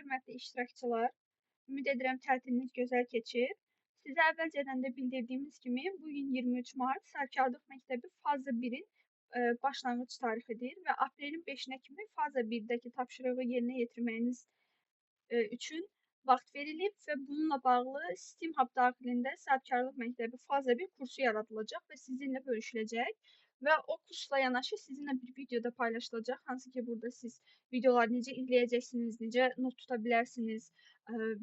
Hörmətli iştirakçılar, ümid edirəm tətiliniz gözəl keçir. Sizə əvvəlcədən də bildirdiyimiz kimi, bugün 23 mart Sərkarlıq Məktəbi Faza 1-in başlanğıc tarixidir və aprelin 5-nə kimi Faza 1-dəki tapşırığı yerinə yetirməyiniz üçün vaxt verilib və bununla bağlı STEAM Hub daxilində Sahibkarlıq Məktəbi Faza 1 kursu yaradılacaq və sizinlə bölüşüləcək və o kursla yanaşı sizinlə bir video da paylaşılacaq. Hansı ki, burada siz videoları necə izləyəcəksiniz, necə not tuta bilərsiniz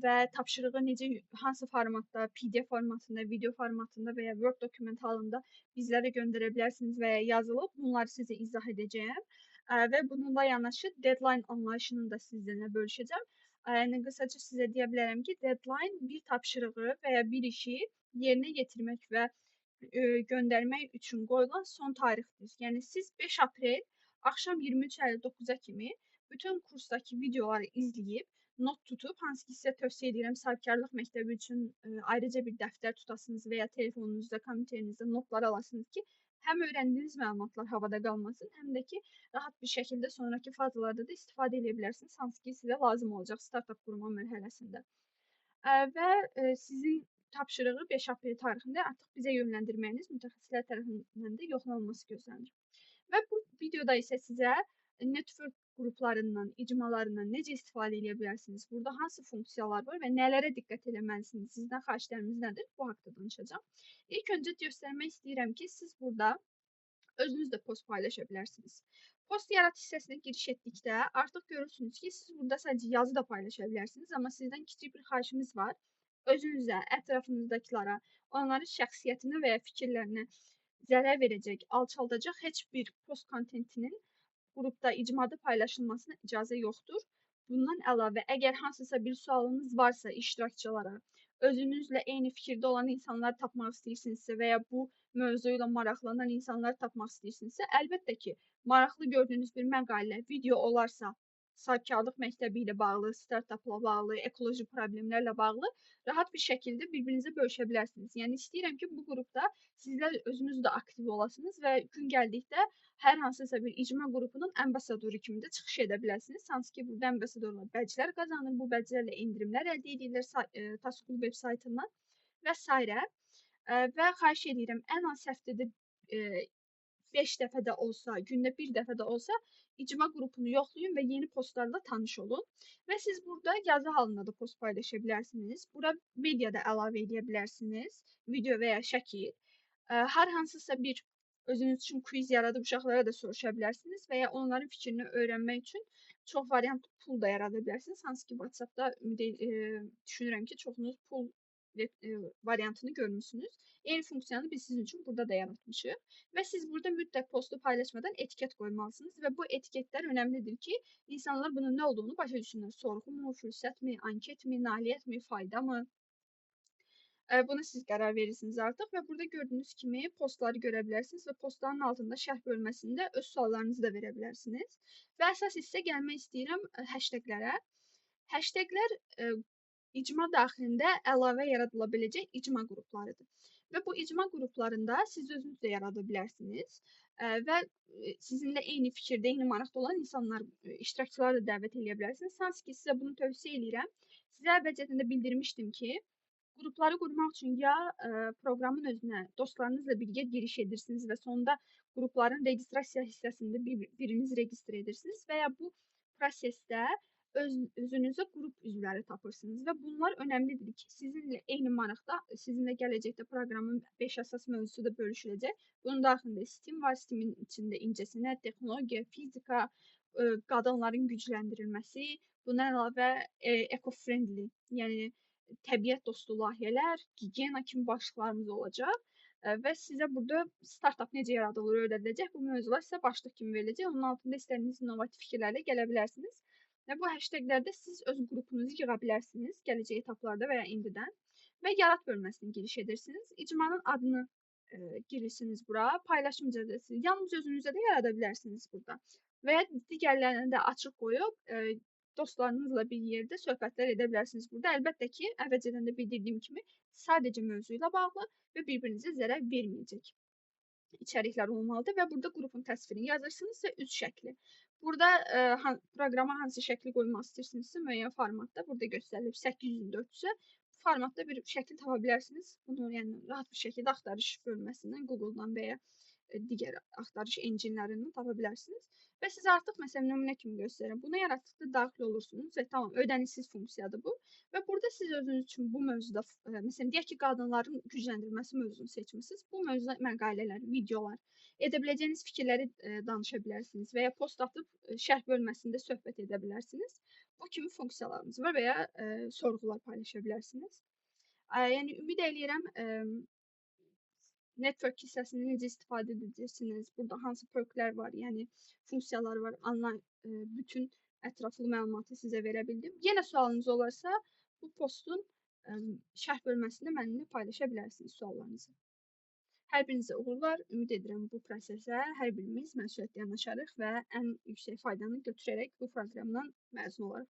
və tapşırığı necə, hansı formatda, PDF formatında, video formatında və ya Word dokument halında bizlərə göndərə bilərsiniz və ya yazılıb. Bunları sizə izah edəcəyəm və bununla yanaşı deadline anlayışını da sizinlə bölüşəcəm. Yəni qısaca sizə deyə bilərəm ki, deadline bir tapşırığı və ya bir işi yerinə yetirmək və göndərmək üçün qoyulan son tarixdir. Yəni siz 5 aprel axşam 23:59-a kimi bütün kursdakı videoları izləyib, not tutub, hansı ki sizə tövsiyə edirəm Sahibkarlıq Məktəbi üçün ayrıca bir dəftər tutasınız və ya telefonunuzda, kompüterinizdə notlar alasınız ki, həm öyrəndiyiniz məlumatlar havada qalmasın, həm də ki, rahat bir şəkildə sonraki fazalarda da istifadə edə bilərsiniz, hansı ki sizə lazım olacaq startup qurma mərhələsində. Və sizin tapşırığı 5 aprel tarixində artıq bizə yönləndirməyiniz mütəxəssislər tərəfindən də yoxlanılması gözlənilir. Və bu videoda isə sizə network qruplarından, icmalarından necə istifadə edə bilərsiniz, burada hansı funksiyalar var və nələrə diqqət etməlisiniz, sizdən xahişlərimiz nədir, bu haqqda danışacağam. İlk öncə göstərmək istəyirəm ki, siz burada özünüz də post paylaşa bilərsiniz. Post yarat hissəsinə giriş etdikdə artıq görürsünüz ki, siz burada sadəcə yazı da paylaşa bilərsiniz, amma sizdən kiçik bir xahişimiz var. Özünüzə, ətrafınızdakilara, onların şəxsiyyətinə və ya fikirlərinə zərər verəcək, alçaldacaq heç bir post kontentinin qrupda, icmada paylaşılmasına icazə yoxdur. Bundan əlavə, əgər hansısa bir sualınız varsa iştirakçılara, özünüzlə eyni fikirdə olan insanlar tapmaq istəyirsinizsə və ya bu mövzu ilə maraqlanan insanlar tapmaq istəyirsinizsə, əlbəttə ki, maraqlı gördüyünüz bir məqalə, video olarsa, Sahibkarlıq Məktəbi ilə bağlı, startupla bağlı, ekoloji problemlərlə bağlı rahat bir şəkildə bir-birinizə bölüşə bilərsiniz. Yəni istəyirəm ki, bu qrupda sizlər özünüz də aktiv olasınız və gün gəldikdə hər hansısa bir icma qrupunun ambasadoru kimi də çıxış edə bilərsiniz. Hansı ki, burada ambasadorlar bəclər qazanır, bu bəclərlə endirimlər əldə edirlər Taskul web saytından və s. Və xahiş edirəm, ən az həftədə 5 dəfə də olsa, gündə bir dəfə də olsa icma qrupunu yoxlayın və yeni postlarla tanış olun. Və siz burada yazı halında da post paylaşa bilərsiniz. Bura media da əlavə edə bilərsiniz, video və ya şəkil. Hər hansısa bir özünüz üçün quiz yaradıb uşaqlara da soruşa bilərsiniz və ya onların fikrini öyrənmək üçün çox variant pul da yarada bilərsiniz. Hansı ki, WhatsApp-da düşünürəm ki, çoxunuz pul variantını görmüsünüz. Eyni funksiyanı biz sizin üçün burada da yaratmışıq. Və siz burada mütləq postu paylaşmadan etiket qoymalısınız və bu etiketlər önəmlidir ki, insanlar bunun nə olduğunu başa düşsünlər. Sorğu mu, fürsətmi, anketmi, nailiyyətmi, fayda mı? Buna siz qərar verirsiniz artıq və burada gördüyünüz kimi postları görə bilərsiniz və postların altında şərh bölməsində öz suallarınızı da verə bilərsiniz. Və əsas hissə gəlmək istəyirəm hashtaglərə. Hashtaglər icma daxilində əlavə yaradıla biləcək icma qruplarıdır. Və bu icma qruplarında siz özünüz də yarada bilərsiniz və sizinlə eyni fikirdə, eyni maraqda olan insanlar, iştirakçıları da dəvət edə bilərsiniz. Hansı ki, sizə bunu tövsiyə edirəm. Sizə əvvəlcədən də bildirmişdim ki, qrupları qurmaq üçün ya proqramın özünə dostlarınızla birgə giriş edirsiniz və sonda qrupların registrasiya hissəsində biriniz registrə edirsiniz və ya bu prosesdə özünüzə qrup üzvləri tapırsınız və bunlar önəmlidir ki, sizinlə eyni maraqda, sizinlə gələcəkdə proqramın 5 əsas mövzusu da bölüşüləcək. Bunun daxilində STEAM var, STEAM-in içində incəsənət, texnologiya, fizika, qadınların gücləndirilməsi, bundan əlavə eco-friendly, yəni təbiət dostu layihələr, gigiyena kimi başlıqlarımız olacaq və sizə burada startup necə yaradılır öyrədiləcək. Bu mövzular sizə başlıq kimi veriləcək. Onun altında istədiyiniz innovativ fikirlərlə gələ bilərsiniz. Və bu hashtaglərdə siz öz qrupunuzu yığa bilərsiniz gələcək etaplarda və ya indidən və yarat bölməsinə giriş edirsiniz. İcmanın adını girirsiniz bura, paylaşım icazəsi. Yalnız özünüzə də yarada bilərsiniz burada və ya digərlərini də açıq qoyub dostlarınızla bir yerdə söhbətlər edə bilərsiniz burada. Əlbəttə ki, əvvəlcədən də bildirdiyim kimi sadəcə mövzu ilə bağlı və bir-birinizə zərər verməyəcək içəriklər olmalıdır və burada qrupun təsvirini yazırsınız və üç şəkli. Burada proqrama hansı şəkli qoymaq istəyirsinizsə, müəyyən formatda burada göstərilib 804-sə, bu formatda bir şəkil tapa bilərsiniz. Bunu yəni rahat bir şəkildə axtarış bölməsindən, Google-dan və ya digər axtarış enjinlərindən tapa bilərsiniz. Və sizə artıq məsələn nümunə kimi göstərirəm. Buna yaratdıqda daxil olursunuz və tamam ödənişsiz funksiyadır bu. Və burada siz özünüz üçün bu mövzuda məsələn deyək ki, qadınların gücləndirilməsi mövzusunu seçmisiniz. Bu mövzuda məqalələr, videolar, edə biləcəyiniz fikirləri danışa bilərsiniz və ya post atıb şərh bölməsində söhbət edə bilərsiniz. Bu kimi funksiyalarımız var və ya sorğular paylaşa bilərsiniz. Yəni ümid eləyirəm network hissəsini necə istifadə edəcəksiniz, burada hansı perklər var, yəni funksiyalar var, onlayn bütün ətraflı məlumatı sizə verə bildim. Yenə sualınız olarsa, bu postun şərh bölməsində mənimlə paylaşa bilərsiniz suallarınızı. Hər birinizə uğurlar. Ümid edirəm bu prosesə hər birimiz məsuliyyətlə yanaşarıq və ən yüksək faydanı götürərək bu proqramdan məzun olarıq.